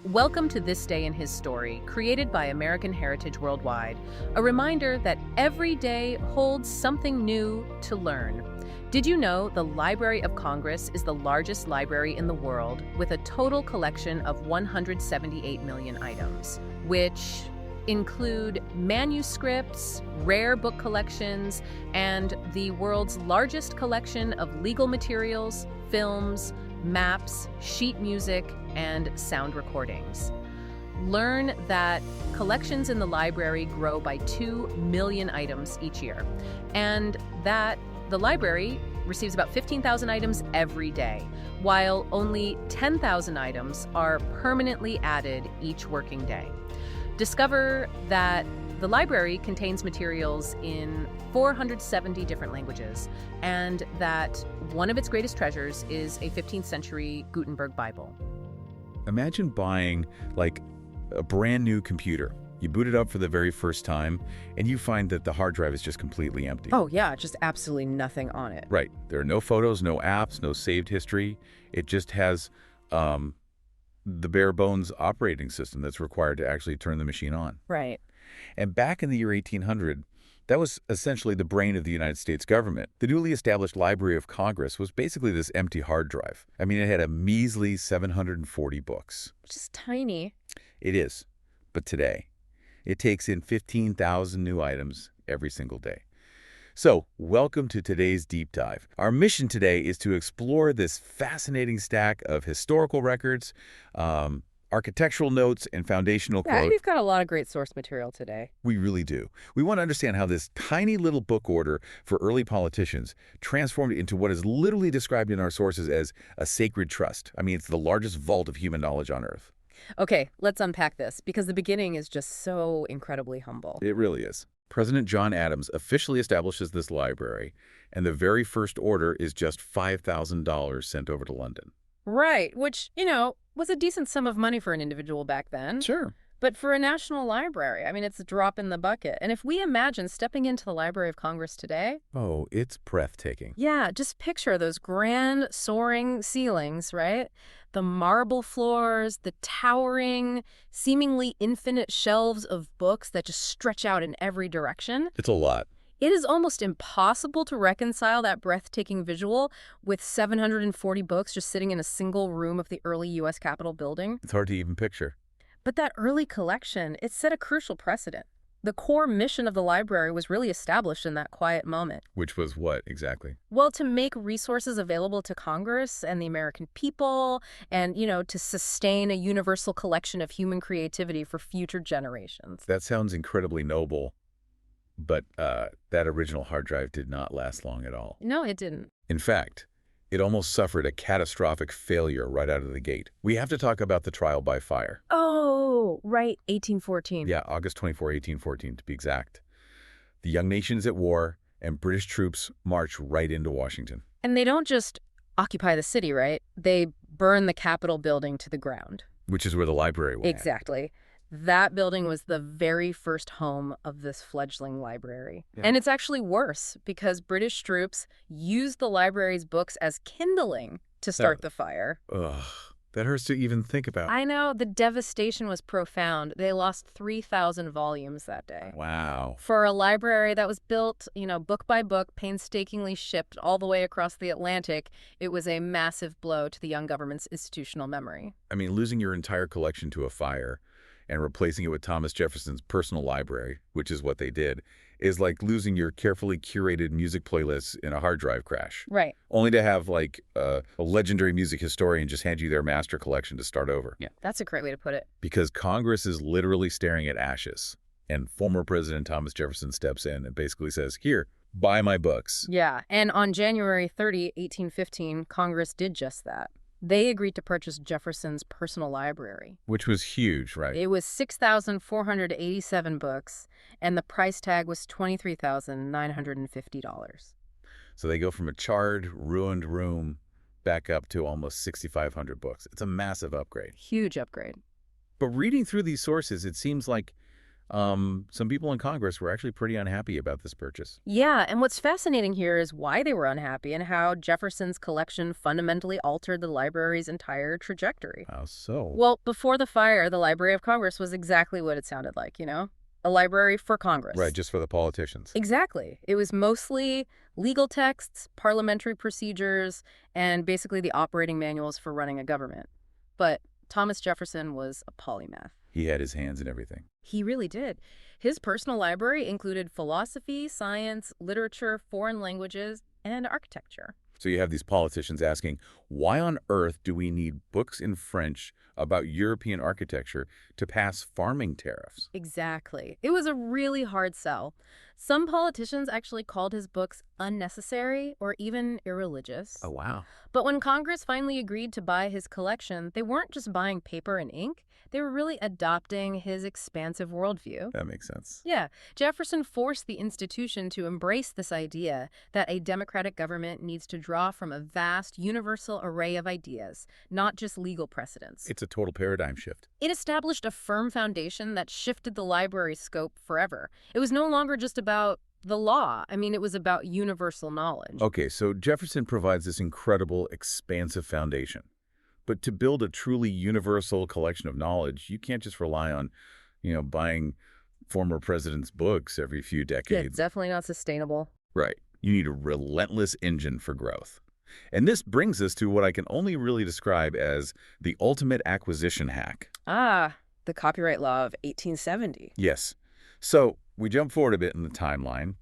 Welcome to This Day in His Story, created by American Heritage Worldwide, a reminder that every day holds something new to learn. Did you know the Library of Congress is the largest library in the world with a total collection of 178 million items, which include manuscripts, rare book collections, and the world's largest collection of legal materials, films, maps, sheet music, and sound recordings. Learn that collections in the library grow by 2 million items each year, and that the library receives about 15,000 items every day, while only 10,000 items are permanently added each working day. Discover that the library contains materials in 470 different languages, and that one of its greatest treasures is a 15th century Gutenberg Bible. Imagine buying, like, a brand new computer. You boot it up for the very first time, and you find that the hard drive is just completely empty. Oh yeah, just absolutely nothing on it. Right. There are no photos, no apps, no saved history. It just has the bare bones operating system that's required to actually turn the machine on. Right. And back in the year 1800, that was essentially the brain of the United States government. The newly established Library of Congress was basically this empty hard drive. I mean, it had a measly 740 books. Which is tiny. It is. But today, it takes in 15,000 new items every single day. So, welcome to today's deep dive. Our mission today is to explore this fascinating stack of historical records, architectural notes, and foundational Yeah, quotes. we've got a lot of great source material today. We really do. We want to understand how this tiny little book order for early politicians transformed into what is literally described in our sources as a sacred trust. I mean, it's the largest vault of human knowledge on Earth. Okay, let's unpack this, because the beginning is just so incredibly humble. It really is. President John Adams officially establishes this library, and the very first order is just $5,000 sent over to London. Right, which, was a decent sum of money for an individual back then. Sure. But for a national library, I mean, it's a drop in the bucket. And if we imagine stepping into the Library of Congress today... Oh, it's breathtaking. Yeah, just picture those grand soaring ceilings, right? The marble floors, the towering, seemingly infinite shelves of books that just stretch out in every direction. It's a lot. It is almost impossible to reconcile that breathtaking visual with 740 books just sitting in a single room of the early U.S. Capitol building. It's hard to even picture. But that early collection, it set a crucial precedent. The core mission of the library was really established in that quiet moment. Which was what, exactly? Well, to make resources available to Congress and the American people, and, to sustain a universal collection of human creativity for future generations. That sounds incredibly noble, but that original hard drive did not last long at all. No, it didn't. In fact, it almost suffered a catastrophic failure right out of the gate. We have to talk about the trial by fire. Oh, right, 1814. Yeah, August 24, 1814, to be exact. The young nation is at war, and British troops march right into Washington. And they don't just occupy the city, right? They burn the Capitol building to the ground. Which is where the library was. Exactly. That building was the very first home of this fledgling library. Yeah. And it's actually worse, because British troops used the library's books as kindling to start the fire. Ugh, that hurts to even think about. I know, the devastation was profound. They lost 3,000 volumes that day. Wow. For a library that was built, book by book, painstakingly shipped all the way across the Atlantic, it was a massive blow to the young government's institutional memory. I mean, losing your entire collection to a fire and replacing it with Thomas Jefferson's personal library, which is what they did, is like losing your carefully curated music playlists in a hard drive crash. Right. Only to have, like, a legendary music historian just hand you their master collection to start over. Yeah, that's a great way to put it. Because Congress is literally staring at ashes, and former President Thomas Jefferson steps in and basically says, here, buy my books. Yeah, and on January 30, 1815, Congress did just that. They agreed to purchase Jefferson's personal library. Which was huge, right? It was 6,487 books, and the price tag was $23,950. So they go from a charred, ruined room back up to almost 6,500 books. It's a massive upgrade. Huge upgrade. But reading through these sources, it seems like some people in Congress were actually pretty unhappy about this purchase. Yeah, and what's fascinating here is why they were unhappy and how Jefferson's collection fundamentally altered the library's entire trajectory. How so? Well, before the fire, the Library of Congress was exactly what it sounded like, you know? A library for Congress. Right, just for the politicians. Exactly. It was mostly legal texts, parliamentary procedures, and basically the operating manuals for running a government. But Thomas Jefferson was a polymath. He had his hands in everything. He really did. His personal library included philosophy, science, literature, foreign languages, and architecture. So you have these politicians asking, why on earth do we need books in French about European architecture to pass farming tariffs? Exactly. It was a really hard sell. Some politicians actually called his books unnecessary or even irreligious. Oh, wow. But when Congress finally agreed to buy his collection, they weren't just buying paper and ink. They were really adopting his expansive worldview. That makes sense. Yeah, Jefferson forced the institution to embrace this idea that a democratic government needs to draw from a vast, universal array of ideas, not just legal precedents. It's a total paradigm shift. It established a firm foundation that shifted the library's scope forever. It was no longer just about the law. I mean, it was about universal knowledge. Okay, so Jefferson provides this incredible, expansive foundation. But to build a truly universal collection of knowledge, you can't just rely on, buying former presidents' books every few Yeah, decades. definitely not sustainable. Right. You need a relentless engine for growth. And this brings us to what I can only really describe as the ultimate acquisition hack. Ah, the copyright law of 1870. Yes. So we jump forward a bit in the timeline.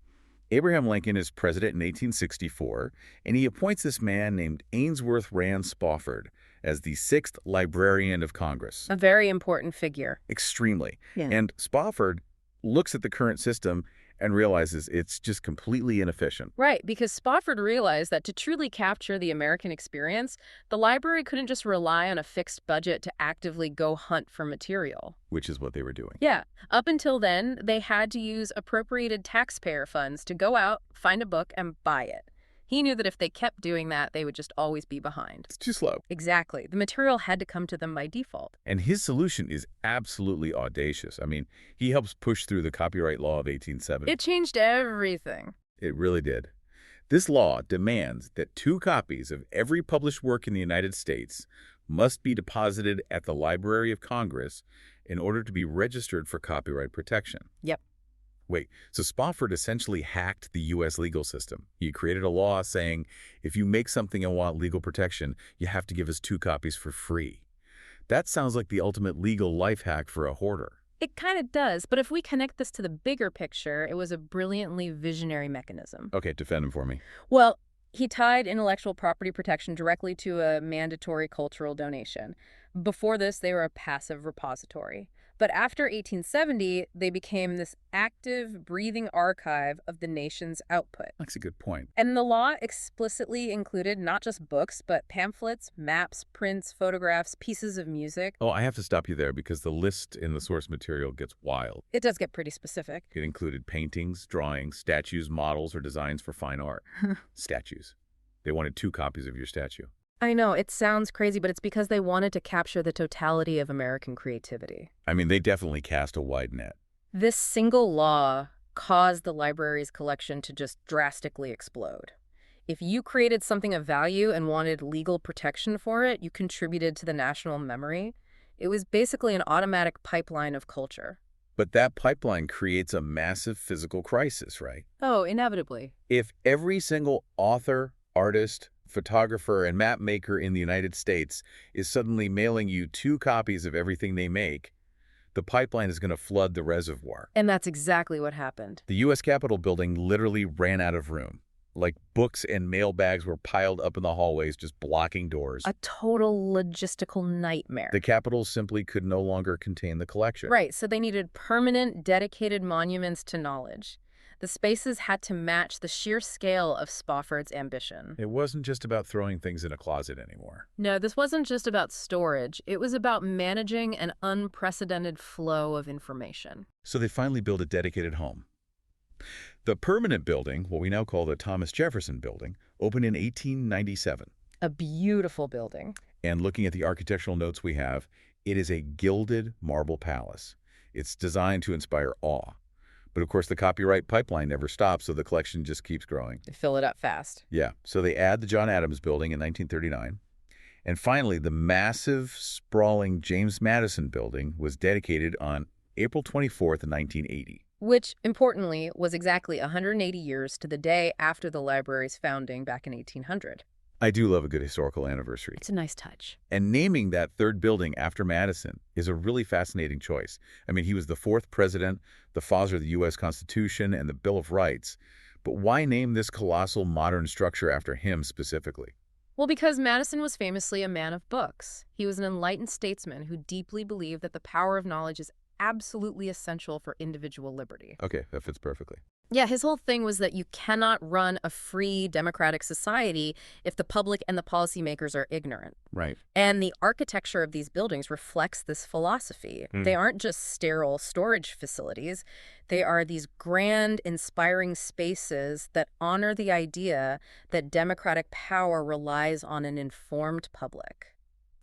Abraham Lincoln is president in 1864, and he appoints this man named Ainsworth Rand Spofford as the 6th Librarian of Congress. A very important figure. Extremely. Yeah. And Spofford looks at the current system and realizes it's just completely inefficient. Right, because Spofford realized that to truly capture the American experience, the library couldn't just rely on a fixed budget to actively go hunt for material. Which is what they were doing. Yeah, up until then, they had to use appropriated taxpayer funds to go out, find a book, and buy it. He knew that if they kept doing that, they would just always be behind. It's too slow. Exactly. The material had to come to them by default. And his solution is absolutely audacious. I mean, he helps push through the copyright law of 1870. It changed everything. It really did. This law demands that 2 copies of every published work in the United States must be deposited at the Library of Congress in order to be registered for copyright protection. Yep. Wait, so Spofford essentially hacked the U.S. legal system. He created a law saying, if you make something and want legal protection, you have to give us 2 copies for free. That sounds like the ultimate legal life hack for a hoarder. It kind of does, but if we connect this to the bigger picture, it was a brilliantly visionary mechanism. Okay, defend him for me. Well, he tied intellectual property protection directly to a mandatory cultural donation. Before this, they were a passive repository. But after 1870, they became this active, breathing archive of the nation's output. That's a good point. And the law explicitly included not just books, but pamphlets, maps, prints, photographs, pieces of music. Oh, I have to stop you there because the list in the source material gets wild. It does get pretty specific. It included paintings, drawings, statues, models, or designs for fine art. Statues. They wanted 2 copies of your statue. I know, it sounds crazy, but it's because they wanted to capture the totality of American creativity. I mean, they definitely cast a wide net. This single law caused the library's collection to just drastically explode. If you created something of value and wanted legal protection for it, you contributed to the national memory. It was basically an automatic pipeline of culture. But that pipeline creates a massive physical crisis, right? Oh, inevitably. If every single author, artist, photographer, and map maker in the United States is suddenly mailing you 2 copies of everything they make, the pipeline is going to flood the reservoir. And that's exactly what happened. The U.S. Capitol building literally ran out of room. Like books and mail bags were piled up in the hallways, just blocking doors. A total logistical nightmare. The Capitol simply could no longer contain the collection. Right, so they needed permanent, dedicated monuments to knowledge. The spaces had to match the sheer scale of Spofford's ambition. It wasn't just about throwing things in a closet anymore. No, this wasn't just about storage. It was about managing an unprecedented flow of information. So they finally built a dedicated home. The permanent building, what we now call the Thomas Jefferson Building, opened in 1897. A beautiful building. And looking at the architectural notes we have, it is a gilded marble palace. It's designed to inspire awe. But of course, the copyright pipeline never stops, so the collection just keeps growing. They fill it up fast. Yeah, so they add the John Adams Building in 1939. And finally, the massive, sprawling James Madison Building was dedicated on April 24th, 1980. Which, importantly, was exactly 180 years to the day after the library's founding back in 1800. I do love a good historical anniversary. It's a nice touch. And naming that third building after Madison is a really fascinating choice. I mean, he was the fourth president, the father of the U.S. Constitution, and the Bill of Rights. But why name this colossal modern structure after him specifically? Well, because Madison was famously a man of books. He was an enlightened statesman who deeply believed that the power of knowledge is absolutely essential for individual liberty. Okay, that fits perfectly. Yeah, his whole thing was that you cannot run a free, democratic society if the public and the policymakers are ignorant. Right. And the architecture of these buildings reflects this philosophy. They aren't just sterile storage facilities. They are these grand, inspiring spaces that honor the idea that democratic power relies on an informed public.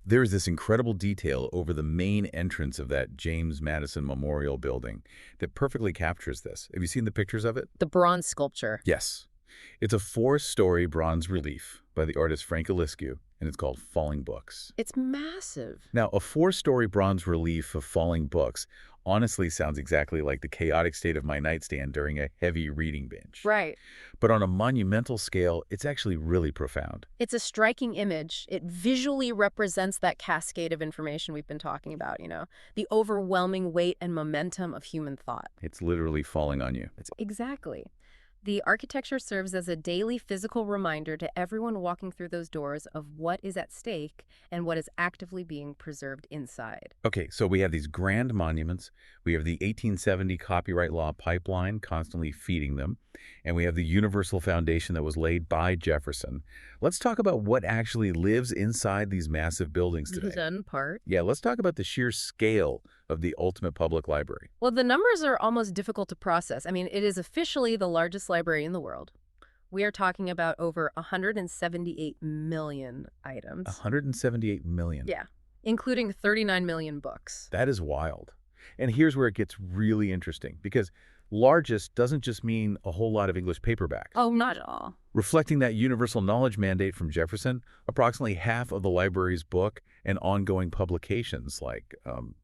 There is this incredible detail over the main entrance of that James Madison Memorial Building that perfectly captures this. Have you seen the pictures of it? The bronze sculpture. Yes. It's a 4-story bronze relief by the artist Frank Eliscu, and it's called Falling Books. It's massive. Now, a 4-story bronze relief of falling books honestly sounds exactly like the chaotic state of my nightstand during a heavy reading binge. Right. But on a monumental scale, it's actually really profound. It's a striking image. It visually represents that cascade of information we've been talking about, the overwhelming weight and momentum of human thought. It's literally falling on you. Exactly. The architecture serves as a daily physical reminder to everyone walking through those doors of what is at stake and what is actively being preserved inside. Okay, so we have these grand monuments. We have the 1870 copyright law pipeline constantly feeding them. And we have the universal foundation that was laid by Jefferson. Let's talk about what actually lives inside these massive buildings today. The fun part. Yeah, let's talk about the sheer scale of the ultimate public library. Well, the numbers are almost difficult to process. I mean, it is officially the largest library in the world. We are talking about over 178 million items. 178 million. Yeah, including 39 million books. That is wild. And here's where it gets really interesting, because largest doesn't just mean a whole lot of English paperbacks. Oh, not at all. Reflecting that universal knowledge mandate from Jefferson, approximately half of the library's book and ongoing publications, like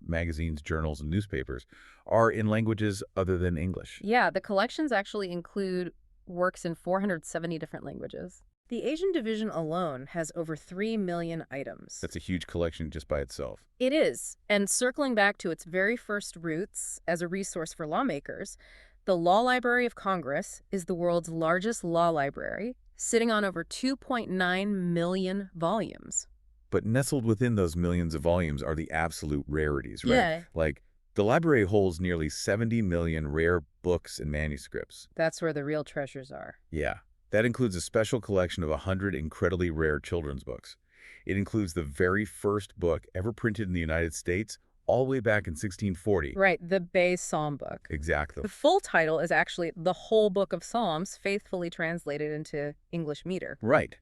magazines, journals, and newspapers, are in languages other than English. Yeah, the collections actually include works in 470 different languages. The Asian division alone has over 3 million items. That's a huge collection just by itself. It is. And circling back to its very first roots as a resource for lawmakers, the Law Library of Congress is the world's largest law library, sitting on over 2.9 million volumes. But nestled within those millions of volumes are the absolute rarities, right? Yeah. Like, the library holds nearly 70 million rare books and manuscripts. That's where the real treasures are. Yeah. That includes a special collection of 100 incredibly rare children's books. It includes the very first book ever printed in the United States, all the way back in 1640. Right, the Bay Psalm book. Exactly. The full title is actually The Whole Book of Psalms, faithfully translated into English meter. Right.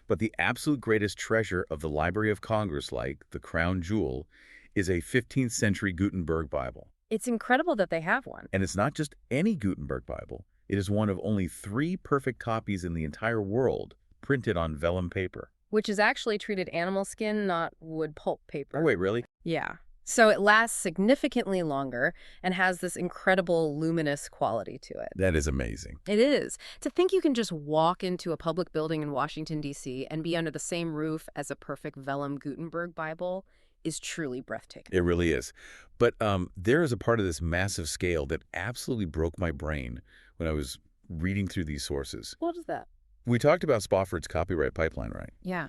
But the absolute greatest treasure of the Library of Congress, like the crown jewel, is a 15th century Gutenberg Bible. It's incredible that they have one. And it's not just any Gutenberg Bible. It is one of only 3 perfect copies in the entire world printed on vellum paper. Which is actually treated animal skin, not wood pulp paper. Oh, wait, really? Yeah. So it lasts significantly longer and has this incredible luminous quality to it. That is amazing. It is. To think you can just walk into a public building in Washington, D.C. and be under the same roof as a perfect vellum Gutenberg Bible is truly breathtaking. It really is. But there is a part of this massive scale that absolutely broke my brain when I was reading through these sources. What is that? We talked about Spofford's copyright pipeline, right? Yeah.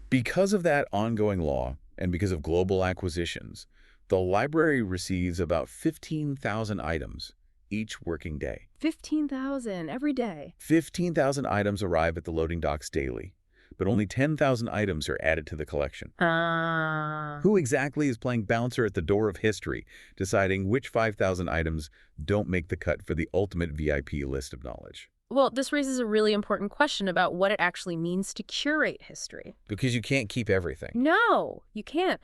Because of that ongoing law and because of global acquisitions, the library receives about 15,000 items each working day. 15,000 every day. 15,000 items arrive at the loading docks daily, but only 10,000 items are added to the collection. Who exactly is playing bouncer at the door of history, deciding which 5,000 items don't make the cut for the ultimate VIP list of knowledge? Well, this raises a really important question about what it actually means to curate history. Because you can't keep everything. No, you can't.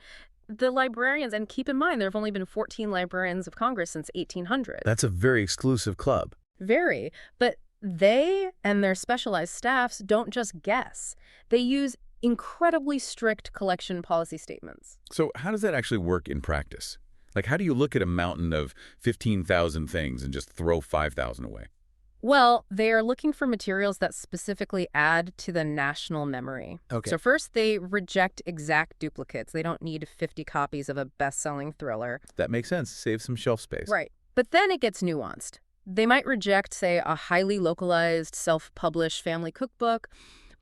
the librarians, and keep in mind, there have only been 14 librarians of Congress since 1800. That's a very exclusive club. Very. But they and their specialized staffs don't just guess. They use incredibly strict collection policy statements. So how does that actually work in practice? Like, how do you look at a mountain of 15,000 things and just throw 5,000 away? Well, they are looking for materials that specifically add to the national memory. Okay. So first, they reject exact duplicates. They don't need 50 copies of a best-selling thriller. That makes sense. Save some shelf space. Right. But then it gets nuanced. They might reject, say, a highly localized, self-published family cookbook,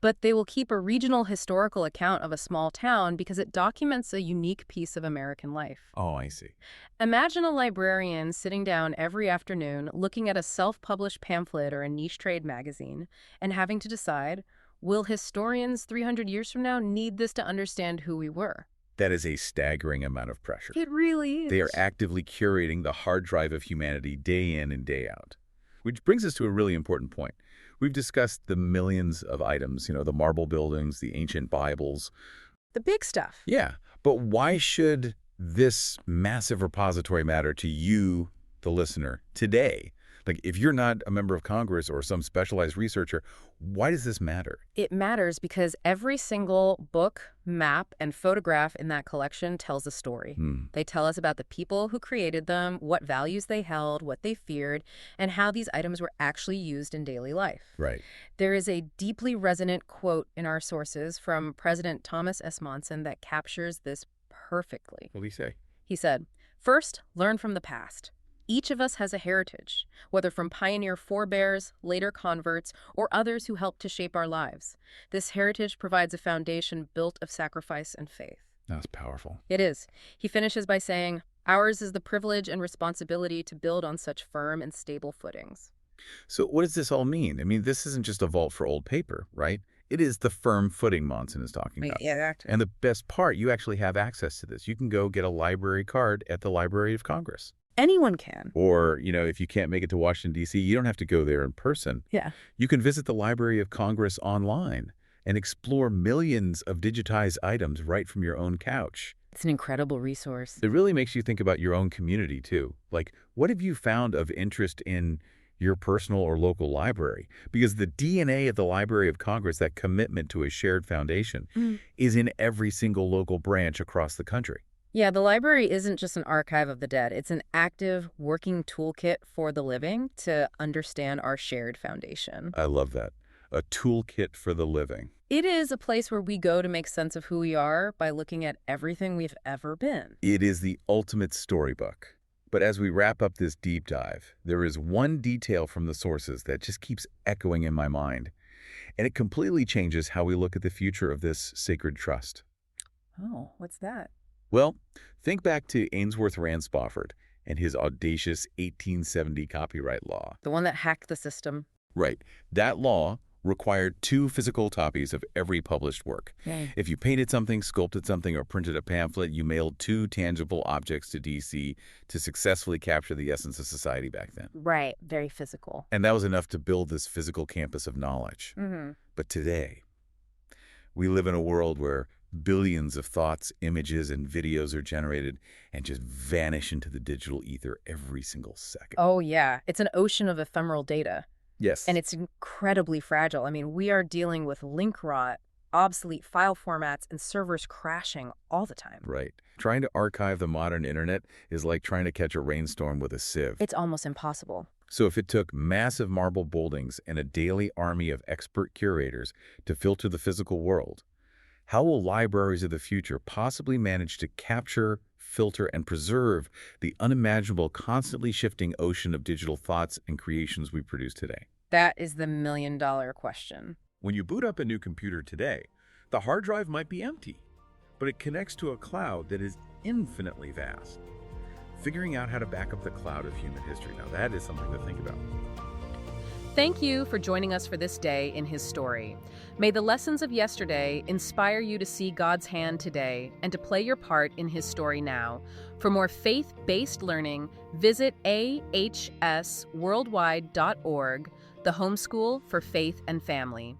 but they will keep a regional historical account of a small town because it documents a unique piece of American life. Oh, I see. Imagine a librarian sitting down every afternoon looking at a self-published pamphlet or a niche trade magazine and having to decide, will historians 300 years from now need this to understand who we were? That is a staggering amount of pressure. It really is. They are actively curating the hard drive of humanity day in and day out. Which brings us to a really important point. We've discussed the millions of items, the marble buildings, the ancient Bibles. The big stuff. Yeah, but why should this massive repository matter to you, the listener, today? Like, if you're not a member of Congress or some specialized researcher, why does this matter? It matters because every single book, map, and photograph in that collection tells a story. They tell us about the people who created them, what values they held, what they feared, and how these items were actually used in daily life. Right. There is a deeply resonant quote in our sources from President Thomas S. Monson that captures this perfectly. What did he say? He said, "First, learn from the past. Each of us has a heritage, whether from pioneer forebears, later converts, or others who helped to shape our lives. This heritage provides a foundation built of sacrifice and faith." That's powerful. It is. He finishes by saying, "Ours is the privilege and responsibility to build on such firm and stable footings." So what does this all mean? I mean, this isn't just a vault for old paper, right? It is the firm footing Monson is talking about. Yeah. And the best part, you actually have access to this. You can go get a library card at the Library of Congress. Anyone can. Or, if you can't make it to Washington, D.C., you don't have to go there in person. Yeah. You can visit the Library of Congress online and explore millions of digitized items right from your own couch. It's an incredible resource. It really makes you think about your own community, too. Like, what have you found of interest in your personal or local library? Because the DNA of the Library of Congress, that commitment to a shared foundation, is in every single local branch across the country. Yeah, the library isn't just an archive of the dead. It's an active, working toolkit for the living to understand our shared foundation. I love that. A toolkit for the living. It is a place where we go to make sense of who we are by looking at everything we've ever been. It is the ultimate storybook. But as we wrap up this deep dive, there is one detail from the sources that just keeps echoing in my mind. And it completely changes how we look at the future of this sacred trust. Oh, what's that? Well, think back to Ainsworth Rand Spofford and his audacious 1870 copyright law. The one that hacked the system. Right. That law required 2 physical copies of every published work. Okay. If you painted something, sculpted something, or printed a pamphlet, you mailed 2 tangible objects to D.C. to successfully capture the essence of society back then. Right. Very physical. And that was enough to build this physical campus of knowledge. Mm-hmm. But today, we live in a world where billions of thoughts, images, and videos are generated and just vanish into the digital ether every single second. Oh, yeah. It's an ocean of ephemeral data. Yes. And it's incredibly fragile. I mean, we are dealing with link rot, obsolete file formats, and servers crashing all the time. Right. Trying to archive the modern internet is like trying to catch a rainstorm with a sieve. It's almost impossible. So if it took massive marble buildings and a daily army of expert curators to filter the physical world, how will libraries of the future possibly manage to capture, filter, and preserve the unimaginable, constantly shifting ocean of digital thoughts and creations we produce today? That is the million-dollar question. When you boot up a new computer today, the hard drive might be empty, but it connects to a cloud that is infinitely vast. Figuring out how to back up the cloud of human history, now that is something to think about. Thank you for joining us for this day in His story. May the lessons of yesterday inspire you to see God's hand today and to play your part in His story now. For more faith-based learning, visit ahsworldwide.org, the homeschool for faith and family.